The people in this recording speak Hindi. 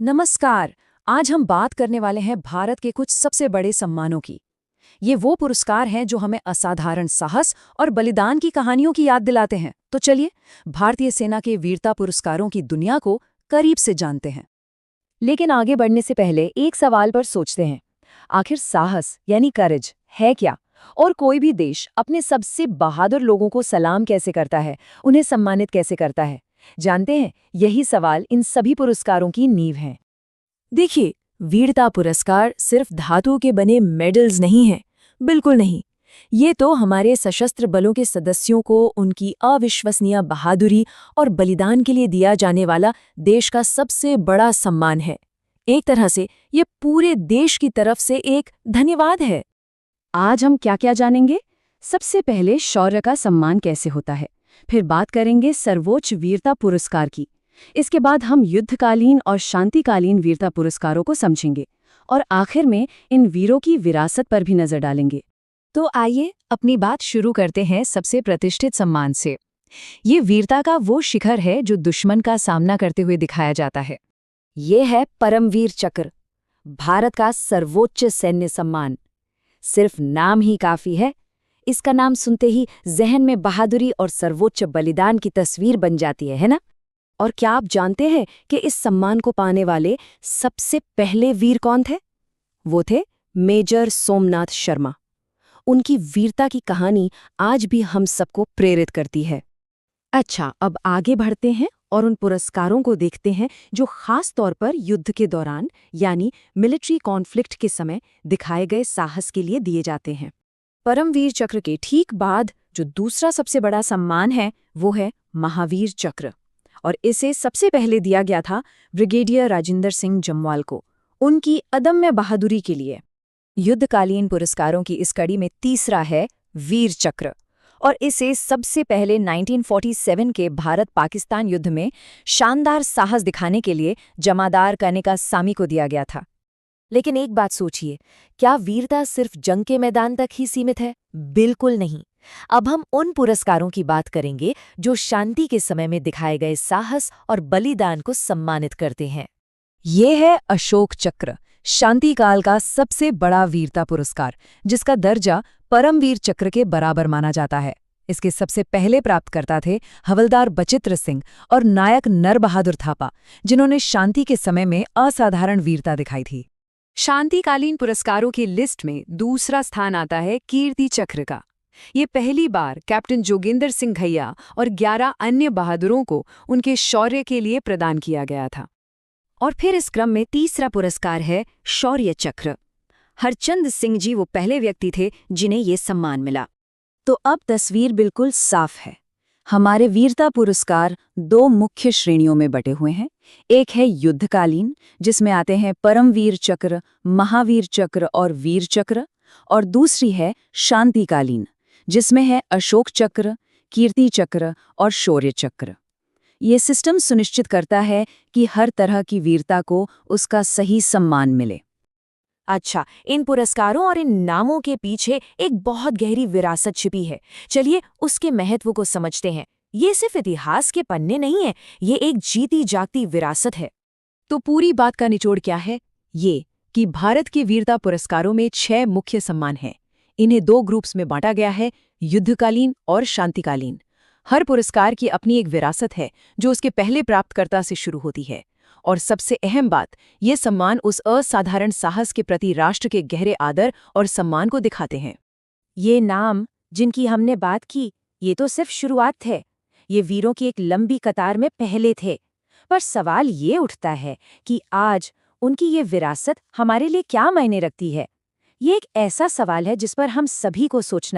नमस्कार। आज हम बात करने वाले हैं भारत के कुछ सबसे बड़े सम्मानों की। ये वो पुरस्कार हैं जो हमें असाधारण साहस और बलिदान की कहानियों की याद दिलाते हैं। तो चलिए भारतीय सेना के वीरता पुरस्कारों की दुनिया को करीब से जानते हैं। लेकिन आगे बढ़ने से पहले एक सवाल पर सोचते हैं। आखिर साहस यानी करेज है क्या? और कोई भी देश अपने सबसे बहादुर लोगों को सलाम कैसे करता है, उन्हें सम्मानित कैसे करता है? जानते हैं, यही सवाल इन सभी पुरस्कारों की नींव है। देखिए, वीरता पुरस्कार सिर्फ धातु के बने मेडल्स नहीं हैं। बिल्कुल नहीं। ये तो हमारे सशस्त्र बलों के सदस्यों को उनकी अविश्वसनीय बहादुरी और बलिदान के लिए दिया जाने वाला देश का सबसे बड़ा सम्मान है। एक तरह से ये पूरे देश की तरफ से एक धन्यवाद है। आज हम क्या क्या जानेंगे? सबसे पहले शौर्य का सम्मान कैसे होता है, फिर बात करेंगे सर्वोच्च वीरता पुरस्कार की। इसके बाद हम युद्धकालीन और शांतिकालीन वीरता पुरस्कारों को समझेंगे और आखिर में इन वीरों की विरासत पर भी नजर डालेंगे। तो आइए अपनी बात शुरू करते हैं सबसे प्रतिष्ठित सम्मान से। ये वीरता का वो शिखर है जो दुश्मन का सामना करते हुए दिखाया जाता है। ये है परमवीर चक्र, भारत का सर्वोच्च सैन्य सम्मान। सिर्फ नाम ही काफी है। इसका नाम सुनते ही जहन में बहादुरी और सर्वोच्च बलिदान की तस्वीर बन जाती है ना? और क्या आप जानते हैं कि इस सम्मान को पाने वाले सबसे पहले वीर कौन थे? वो थे मेजर सोमनाथ शर्मा। उनकी वीरता की कहानी आज भी हम सबको प्रेरित करती है। अच्छा, अब आगे बढ़ते हैं और उन पुरस्कारों को देखते हैं जो खास तौर पर युद्ध के दौरान यानी मिलिट्री कॉन्फ्लिक्ट के समय दिखाए गए साहस के लिए दिए जाते हैं। परमवीर चक्र के ठीक बाद जो दूसरा सबसे बड़ा सम्मान है वो है महावीर चक्र, और इसे सबसे पहले दिया गया था ब्रिगेडियर राजिंदर सिंह जम्वाल को, उनकी अदम्य बहादुरी के लिए। युद्धकालीन पुरस्कारों की इस कड़ी में तीसरा है वीर चक्र, और इसे सबसे पहले 1947 के भारत-पाकिस्तान युद्ध में शानदार साहस दिखाने के लिए जमादार कनिका सामी को दिया गया था। लेकिन एक बात सोचिए, क्या वीरता सिर्फ जंग के मैदान तक ही सीमित है? बिल्कुल नहीं। अब हम उन पुरस्कारों की बात करेंगे जो शांति के समय में दिखाए गए साहस और बलिदान को सम्मानित करते हैं। ये है अशोक चक्र, शांतिकाल का सबसे बड़ा वीरता पुरस्कार, जिसका दर्जा परमवीर चक्र के बराबर माना जाता है। इसके सबसे पहले प्राप्तकर्ता थे हवलदार बचित्र सिंह और नायक नरबहादुर थापा, जिन्होंने शांति के समय में असाधारण वीरता दिखाई थी। शांतिकालीन पुरस्कारों की लिस्ट में दूसरा स्थान आता है कीर्ति चक्र का। ये पहली बार कैप्टन जोगिंदर सिंह घैया और 11 अन्य बहादुरों को उनके शौर्य के लिए प्रदान किया गया था। और फिर इस क्रम में तीसरा पुरस्कार है शौर्य चक्र। हरचंद सिंह जी वो पहले व्यक्ति थे जिन्हें ये सम्मान मिला। तो अब तस्वीर बिल्कुल साफ है। हमारे वीरता पुरस्कार दो मुख्य श्रेणियों में बटे हुए हैं। एक है युद्धकालीन, जिसमें आते हैं परमवीर चक्र, महावीर चक्र और वीर चक्र, और दूसरी है शांतिकालीन, जिसमें है अशोक चक्र, कीर्ति चक्र और शौर्य चक्र। ये सिस्टम सुनिश्चित करता है कि हर तरह की वीरता को उसका सही सम्मान मिले। अच्छा, इन पुरस्कारों और इन नामों के पीछे एक बहुत गहरी विरासत छिपी है। चलिए उसके महत्व को समझते हैं। ये सिर्फ इतिहास के पन्ने नहीं है, ये एक जीती जागती विरासत है। तो पूरी बात का निचोड़ क्या है? ये कि भारत के वीरता पुरस्कारों में 6 मुख्य सम्मान हैं। इन्हें 2 ग्रुप्स में बांटा गया है, युद्धकालीन और शांतिकालीन। हर पुरस्कार की अपनी एक विरासत है जो उसके पहले प्राप्तकर्ता से शुरू होती है। और सबसे अहम बात, ये सम्मान उस असाधारण साहस के प्रति राष्ट्र के गहरे आदर और सम्मान को दिखाते हैं। ये नाम जिनकी हमने बात की, ये तो सिर्फ शुरुआत थे। ये वीरों की एक लंबी कतार में पहले थे। पर सवाल ये उठता है कि आज उनकी ये विरासत हमारे लिए क्या मायने रखती है? ये एक ऐसा सवाल है जिस पर हम सभी को सोचना